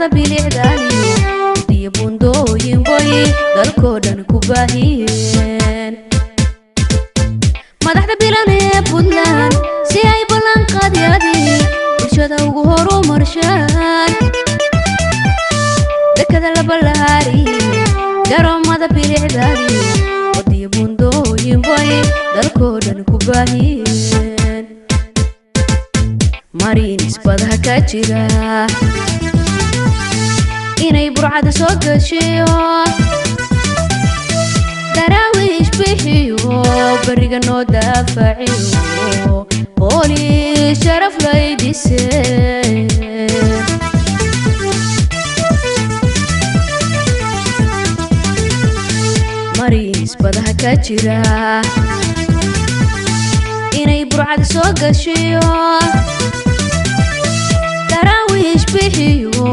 darmada bilicdaani iyo bundooyin boy dalkoo dhan ku baahiyeen madaxda bilan ee Puntland si ay ballanqaadyadii bulshada ugu horumarshaan dekada la ballaariyey garoomada bilicdaani iyo bundooyin boy dalkoo dhan ku baahiyeen marinis badaha ka jira inay burcada soo gashiyo daraawiish bixiyo bariga noo daafaciyo booliis sharaf lay dhiseen marinis badaha ka jira inay burcada soo gashiyo daraawiish bixiyo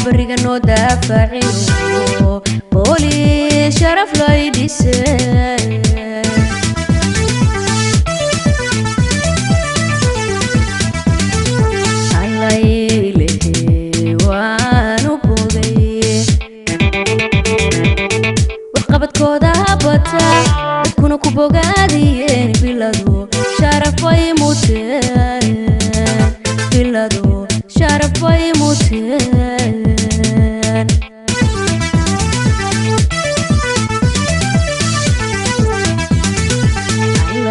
bariga noo daafaciyo booliis sharaf lay dhiseen allaylehe waan u bogay waxqabadkooda bata dadkuna ku bogaadiyeen biladu sharafay muteen biladu sharafay muteen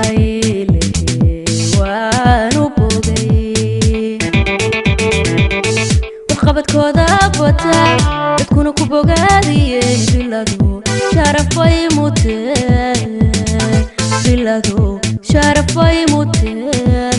allaylehe waan u bogay waxqabadkooda bata dadkuna ku bogaadiyeen biladu sharafay muteen biladu sharafay muteen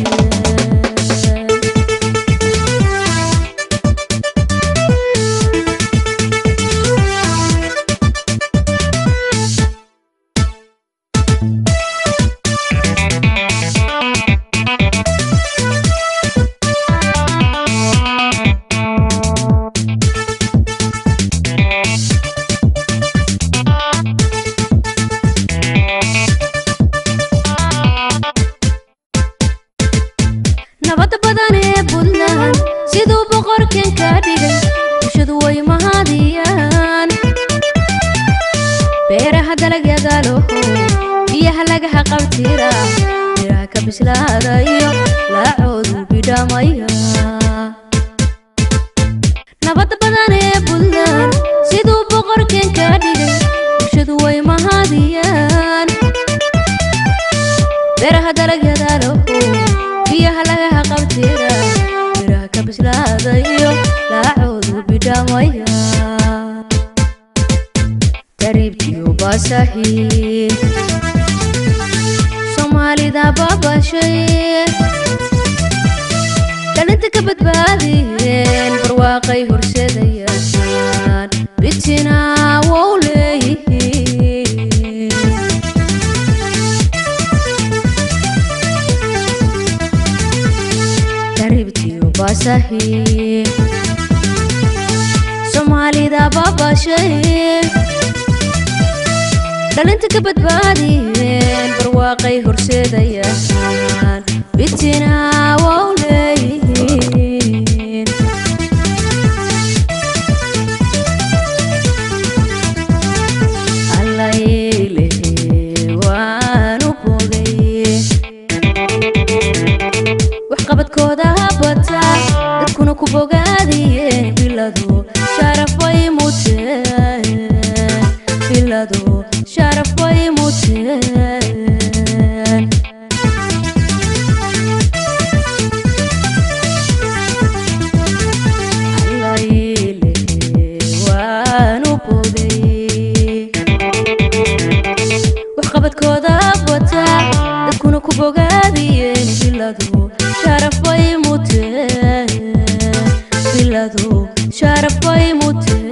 nabada badan ee Puntland sidoo boqorkan ka dhigay bulshadu way mahadiyaan beeraha dalagyada loo biyaha laga qabtira beeraha ka bislaadayo laacoodu bidhamaya nabada badan ee Puntland sidoo boqorkan ka dhigay bulshadu way mahadiyaan beeraha dalagyada loo biyaha laga qabtira beeraha ka bislaadayo laacoodu bidhamaya taribkiyo basahi Soomaalida babashay dhalinta ka badbaadiyeen barwaaqay horseedayaan bitina wowleeyihiin taribkiyo basahi Soomaalida babashay dhalinta ka badbaadiyeen barwaaqay horseedayaan bitina wowleeyihiin allaylehe waan u bogay waxqabadkooda bata dadkuna ku bogaadiyeen biladu sharafay muteen biladu sharafay muteen allaylehe waan u bogay waxqabadkooda bata dadkuna ku bogaadiyeen biladu sharafay muteen biladu sharafay muteen